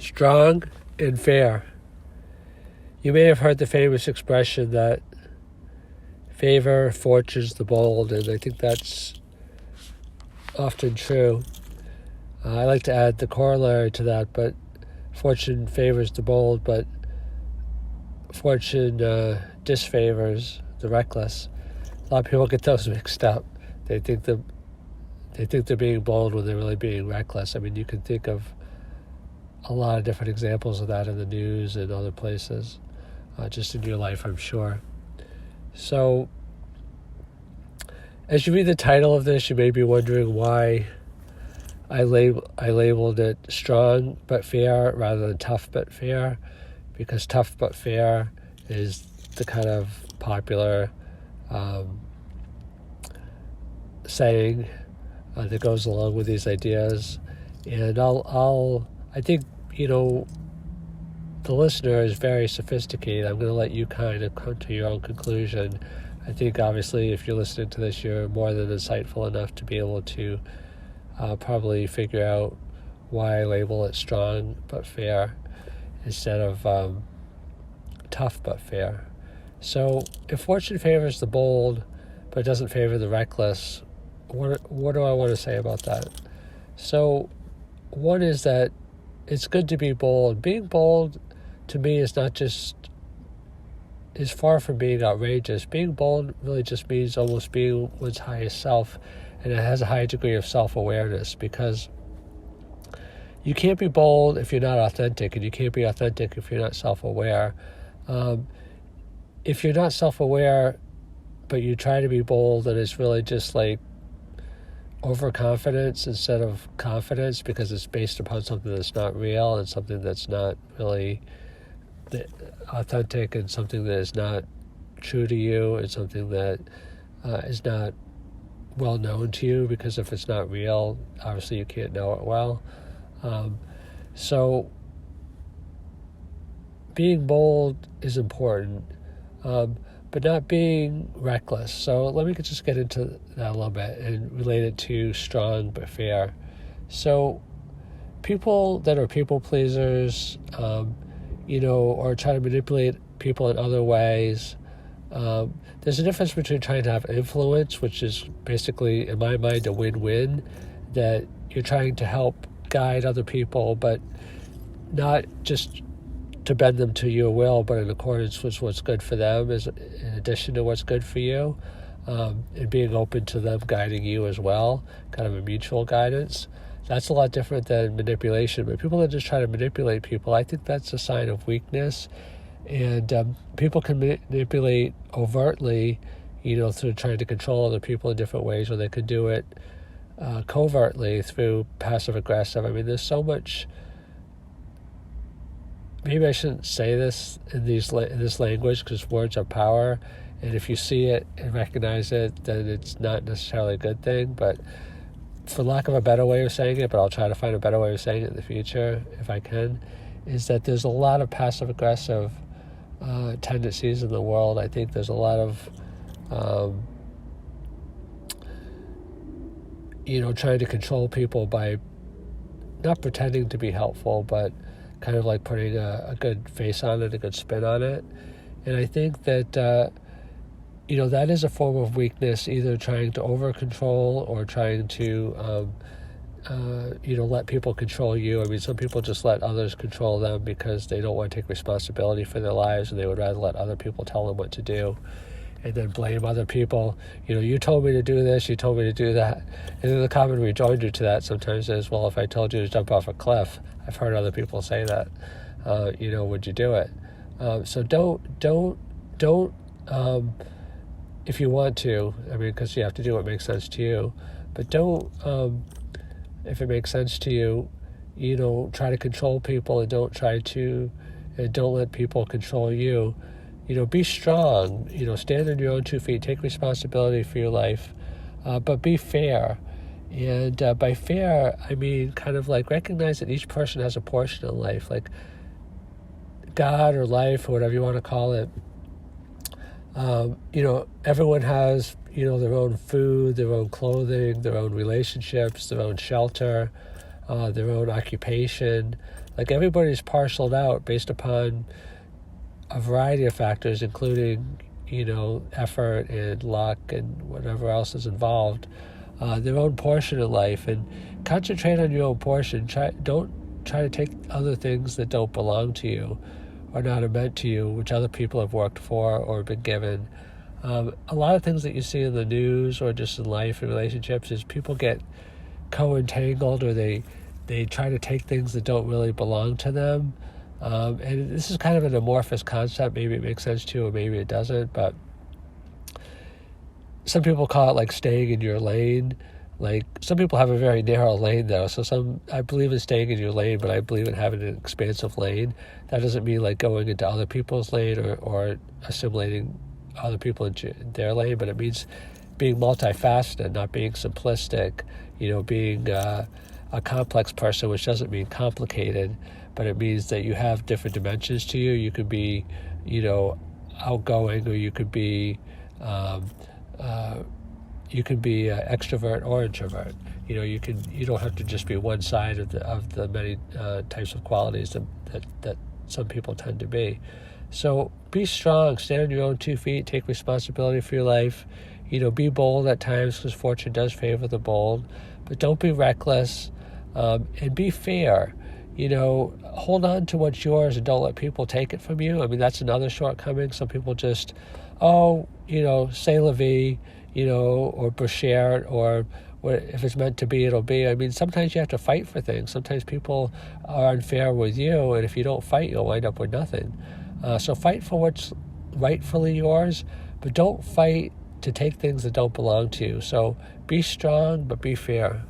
strong and fair. You may have heard the famous expression that favor fortunes the bold, and I think that's often true. I like to add the corollary to that, but fortune favors the bold, but fortune disfavors the reckless. A lot of people get those mixed up. They think they're being bold when they're really being reckless. I mean, you can think of a lot of different examples of that in the news and other places, just in your life, I'm sure. So, as you read the title of this, you may be wondering why I labeled it strong but fair rather than tough but fair, because tough but fair is the kind of popular saying that goes along with these ideas. And I think, the listener is very sophisticated. I'm going to let you kind of come to your own conclusion. I think obviously if you're listening to this, you're more than insightful enough to be able to probably figure out why I label it strong but fair instead of tough but fair. So if fortune favors the bold but doesn't favor the reckless, what do I want to say about that? So one is that it's good to be bold. Being bold to me is far from being outrageous. Being bold really just means almost being one's highest self, and it has a high degree of self-awareness, because you can't be bold if you're not authentic, and you can't be authentic if you're not self-aware. If you're not self-aware, but you try to be bold, and it's really just like overconfidence instead of confidence, because it's based upon something that's not real and something that's not really authentic, and something that is not true to you, and something that is not well known to you, because if it's not real, obviously you can't know it well. So being bold is important, but not being reckless. So let me just get into that a little bit and relate it to strong but fair. So people that are people pleasers, or try to manipulate people in other ways, there's a difference between trying to have influence, which is basically, in my mind, a win-win, that you're trying to help guide other people, but not just to bend them to your will, but in accordance with what's good for them, is in addition to what's good for you, and being open to them guiding you as well, kind of a mutual guidance. That's a lot different than manipulation. But people that just try to manipulate people, I think that's a sign of weakness. And people can manipulate overtly, through trying to control other people in different ways, or they could do it covertly through passive-aggressive. I mean, there's so much. Maybe I shouldn't say this in this language, because words are power, and if you see it and recognize it, then it's not necessarily a good thing. But for lack of a better way of saying it, but I'll try to find a better way of saying it in the future if I can, is that there's a lot of passive-aggressive tendencies in the world. I think there's a lot of trying to control people by not pretending to be helpful, but kind of like putting a good face on it, a good spin on it. And I think that, that is a form of weakness, either trying to over-control or trying to, let people control you. I mean, some people just let others control them because they don't want to take responsibility for their lives, and they would rather let other people tell them what to do, and then blame other people. You told me to do this, you told me to do that. And then the common rejoinder to that sometimes is, well, if I told you to jump off a cliff, I've heard other people say that, would you do it? So don't, if you want to, I mean, because you have to do what makes sense to you, but don't, if it makes sense to you, try to control people, and don't let people control you. Be strong, stand on your own 2 feet, take responsibility for your life, but be fair. And by fair, I mean kind of like recognize that each person has a portion of life, like God or life or whatever you want to call it. Everyone has, their own food, their own clothing, their own relationships, their own shelter, their own occupation, Like, everybody's parceled out based upon a variety of factors, including, effort and luck and whatever else is involved, their own portion of life. And concentrate on your own portion. Don't try to take other things that don't belong to you or not are meant to you, which other people have worked for or been given. A lot of things that you see in the news or just in life and relationships is people get co-entangled, or they try to take things that don't really belong to them. And this is kind of an amorphous concept. Maybe it makes sense to you, or maybe it doesn't. But some people call it like staying in your lane. Like, some people have a very narrow lane, though. So I believe in staying in your lane, but I believe in having an expansive lane. That doesn't mean like going into other people's lane or assimilating other people into their lane, but it means being multifaceted, not being simplistic, being a complex person, which doesn't mean complicated, but it means that you have different dimensions to you. You could be, outgoing, or you could be extrovert or introvert. You don't have to just be one side of the many types of qualities that some people tend to be. So be strong, stand on your own 2 feet, take responsibility for your life. Be bold at times, because fortune does favor the bold, but don't be reckless, and be fair. Hold on to what's yours and don't let people take it from you. I mean, that's another shortcoming. Some people just, say la vie, or brochure, or if it's meant to be, it'll be. I mean, sometimes you have to fight for things. Sometimes people are unfair with you, and if you don't fight, you'll wind up with nothing. So fight for what's rightfully yours, but don't fight to take things that don't belong to you. So be strong, but be fair.